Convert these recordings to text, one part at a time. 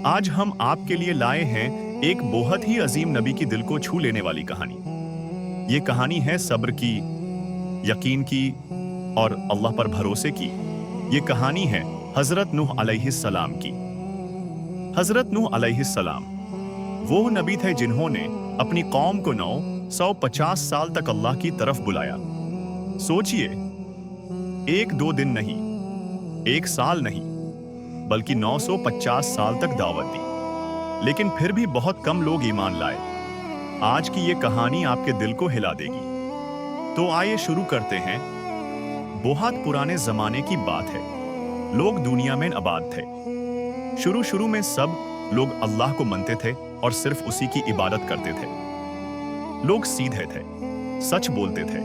आज हम आपके लिए लाए हैं एक बहुत ही अजीम नबी की दिल को छू लेने वाली कहानी। ये कहानी है सब्र की, यकीन की और अल्लाह पर भरोसे की। ये कहानी है हजरत नूह अलैहिस्सलाम की। हजरत नूह अलैहिस्सलाम वो नबी थे जिन्होंने अपनी कौम को 950 साल तक अल्लाह की तरफ बुलाया। सोचिए, एक दो दिन नहीं, एक साल नहीं, बल्कि 950 साल तक दावत दी। लेकिन फिर भी बहुत कम लोग ईमान लाए। आज की ये कहानी आपके दिल को हिला देगी। तो आइए शुरू करते हैं। बहुत पुराने जमाने की बात है। लोग दुनिया में आबाद थे। शुरू में सब लोग अल्लाह को मानते थे और सिर्फ उसी की इबादत करते थे। लोग सीधे थे, सच बोलते थे,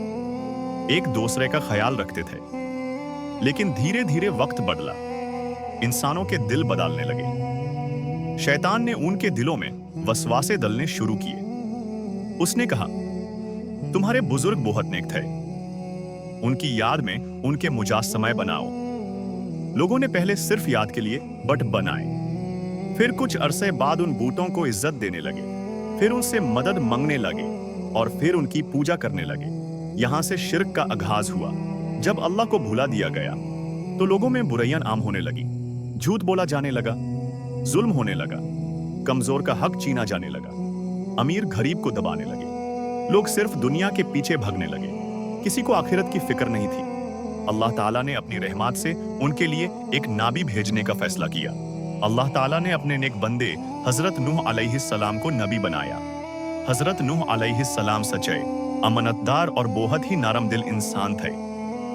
एक दूसरे का ख्याल रखते थे। लेकिन धीरे धीरे वक्त बदला, इंसानों के दिल बदलने लगे। शैतान ने उनके दिलों में वसवासे डलने शुरू किए। उसने कहा, तुम्हारे बुजुर्ग बहुत नेक थे, उनकी याद में उनके मुजास्समे बनाओ। लोगों ने पहले सिर्फ याद के लिए बट बनाए। फिर कुछ अरसे बाद उन बूटों को इज्जत देने लगे, फिर उनसे मदद मांगने लगे और फिर उनकी पूजा करने लगे। यहां से शिर्क का आगाज हुआ। जब अल्लाह को भुला दिया गया तो लोगों में बुराइयां आम होने लगी। झूठ बोला जाने लगा, जुल्म होने लगा, कमजोर का हक छीना जाने लगा, अमीर गरीब को दबाने लगे। लोग सिर्फ दुनिया के पीछे भागने लगे। किसी को आखिरत की फिक्र नहीं थी। अल्लाह ताला ने अपनी रहमत से उनके लिए एक नाबी भेजने का फैसला किया। अल्लाह ताला ने अपने नेक बंदे हजरत नूह अलैहिस्सलाम को नबी बनाया। हजरत नूह अलैहिस्सलाम सच्चे, अमानतदार और बहुत ही नरम दिल इंसान थे।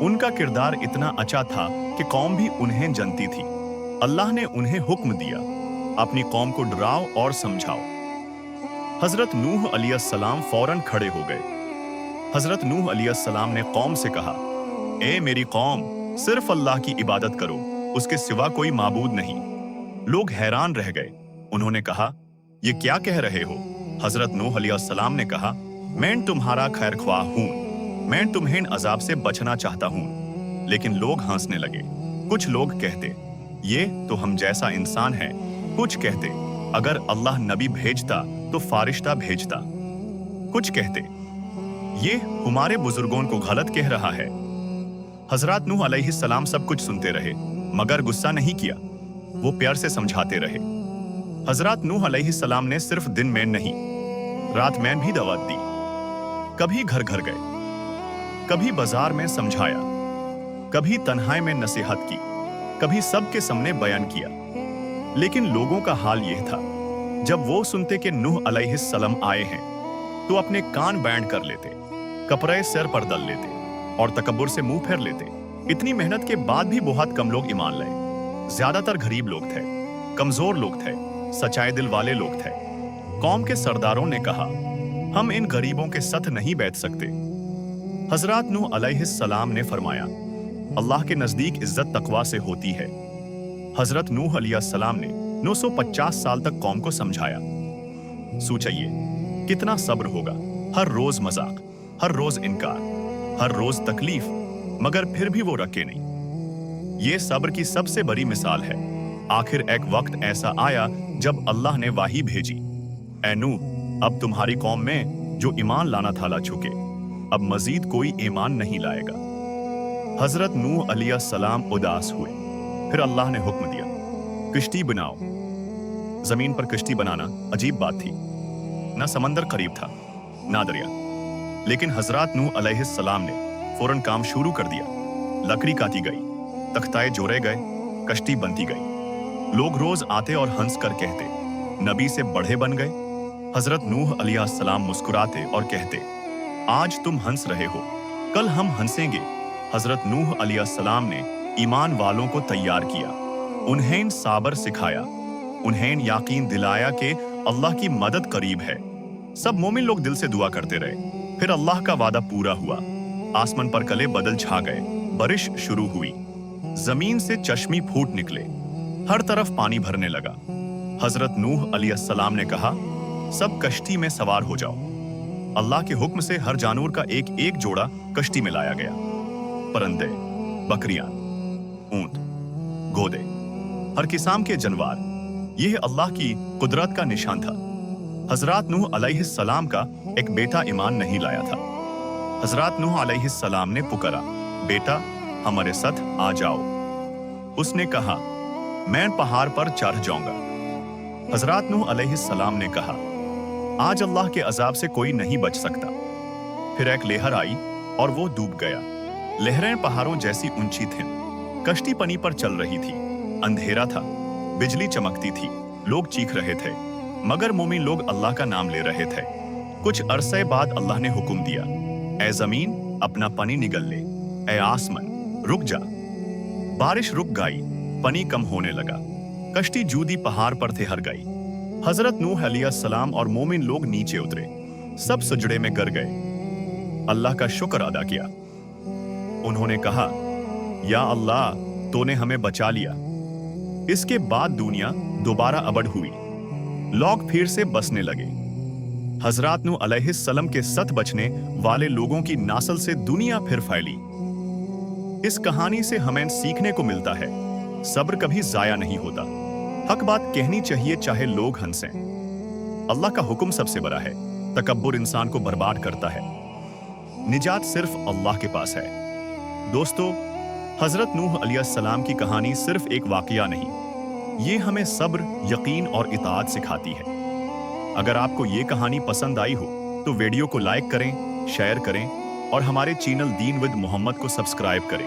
उनका किरदार इतना अच्छा था कि कौम भी उन्हें जानती थी। अल्लाह ने उन्हें हुक्म दिया, अपनी कौम को डराओ और समझाओ। हजरत नूह अलैहिस्सलाम फौरन खड़े हो गए। हजरत नूह अलैहिस्सलाम ने कौम से कहा, ए मेरी कौम, सिर्फ अल्लाह की इबादत करो, उसके सिवा कोई माबूद नहीं। लोग हैरान रह गए। उन्होंने कहा, ये क्या कह रहे हो? हजरत नूह अलैहिस्सलाम ने कहा, मैं तुम्हारा खैर ख्वाह हूं, मैं तुम्हें अजाब से बचना चाहता हूं। लेकिन लोग हंसने लगे। कुछ लोग कहते, ये तो हम जैसा इंसान है। कुछ कहते, अगर अल्लाह नबी भेजता तो फारिश्ता भेजता। कुछ कहते, ये हमारे बुजुर्गों को गलत कह रहा है। हजरत नूह अलैहिस्सलाम सब कुछ सुनते रहे, मगर गुस्सा नहीं किया। वो प्यार से समझाते रहे। हजरत नूह अलैहिस्सलाम ने सिर्फ दिन में नहीं, रात में भी दावत दी। कभी घर घर गए, कभी बाजार में समझाया, कभी तन्हाई में नसीहत की, कभी सबके सामने बयान किया। लेकिन लोगों का हाल यह था, जब वो सुनते कि नूह अलैहिस्सलाम आए हैं तो अपने कान बैंड कर लेते, कपड़े सिर पर डाल लेते और तकब्बुर से मुंह फेर लेते। इतनी मेहनत के बाद भी बहुत कम लोग ईमान लाए। ज्यादातर गरीब लोग थे, कमजोर लोग थे, सच्चाई दिल वाले लोग थे। कौम के सरदारों ने कहा, हम इन गरीबों के साथ नहीं बैठ सकते। हजरत नूह अलैहिस्सलाम ने फरमाया, अल्लाह के नजदीक इज्जत तकवा से होती है। हजरत नूह अलैहिस्सलाम ने 950 साल तक कौम को समझाया। सोचिए, कितना सब्र होगा। हर रोज मजाक, हर रोज इनकार, हर रोज तकलीफ, मगर फिर भी वो रखे नहीं। ये सब्र की सबसे बड़ी मिसाल है। आखिर एक वक्त ऐसा आया जब अल्लाह ने वाही भेजी, ऐ नूह, अब तुम्हारी कौम में जो ईमान लाना था ला चुके, अब मजीद कोई ईमान नहीं लाएगा। हजरत नूह अलैहिस्सलाम उदास हुए। फिर अल्लाह ने हुक्म दिया, किश्ती बनाओ। जमीन पर किश्ती बनाना अजीब बात थी। ना समंदर करीब था, ना दरिया। लेकिन हजरत नूह अलैहिस्सलाम ने फौरन काम शुरू कर दिया। लकड़ी काटी गई, तख्ताए जोड़े गए, कश्ती बनती गई। लोग रोज आते और हंस कर कहते, नबी से बढ़े बन गए। हजरत नूह अलैहिस्सलाम मुस्कुराते और कहते, आज तुम हंस रहे हो, कल हम हंसेंगे। हजरत नूह अलैहिस्सलाम ने ईमान वालों को तैयार किया, उन्हें साबर सिखाया, उन्हें यकीन दिलाया कि अल्लाह की मदद करीब है। सब मोमिन लोग दिल से दुआ करते रहे। फिर अल्लाह का वादा पूरा हुआ। आसमान पर कले बदल छा गए, बारिश शुरू हुई, जमीन से चश्मे फूट निकले, हर तरफ पानी भरने लगा। हजरत नूह अलैहिस्सलाम ने कहा, सब कश्ती में सवार हो जाओ। अल्लाह के हुक्म से हर जानवर का एक एक जोड़ा कश्ती में लाया गया। परिंदे, बकरियां, ऊंट, घोड़े, हर किस्म के जानवर, यह अल्लाह की कुदरत का निशान था। हजरत नूह अलैहिस्सलाम का एक बेटा ईमान नहीं लाया था। हजरत नूह अलैहिस्सलाम ने पुकारा, बेटा हमारे साथ आ जाओ। उसने कहा, मैं पहाड़ पर चढ़ जाऊंगा। हजरत नूह अलैहिस्सलाम ने कहा, आज अल्लाह के अजाब से कोई नहीं बच सकता। फिर एक लहर आई और वो डूब गया। लहरें पहाड़ों जैसी ऊंची थीं। कश्ती पानी पर चल रही थी। अंधेरा था, बिजली चमकती थी, लोग चीख रहे थे, मगर मोमिन लोग अल्लाह का नाम ले रहे थे। कुछ अरसे बाद अल्लाह ने हुक्म दिया, ए जमीन अपना पानी निगल ले, ए आसमान रुक जा। बारिश रुक गई, पानी कम होने लगा। कश्ती जूदी पहाड़ पर ठहर गई। हजरत नूह अलैहिस्सलाम और मोमिन लोग नीचे उतरे। सब सजदे में गिर गए। अल्लाह का शुक्र अदा किया। उन्होंने कहा, या अल्लाह तूने हमें बचा लिया। इसके बाद दुनिया दोबारा आबाद हुई। लोग फिर से बसने लगे। हजरत नूह अलैहिस्सलाम के साथ बचने वाले लोगों की नस्ल से दुनिया फिर फैली। इस कहानी से हमें सीखने को मिलता है, सब्र कभी जाया नहीं होता। हक बात कहनी चाहिए चाहे लोग हंसें। अल्लाह का हुक्म सबसे बड़ा है। तकब्बुर इंसान को बर्बाद करता है। निजात सिर्फ अल्लाह के पास है। दोस्तों, हजरत नूह अलैहिस्सलाम की कहानी सिर्फ एक वाकया नहीं, ये हमें सब्र, यकीन और इताअत सिखाती है। अगर आपको ये कहानी पसंद आई हो तो वीडियो को लाइक करें, शेयर करें और हमारे चैनल दीन विद मोहम्मद को सब्सक्राइब करें।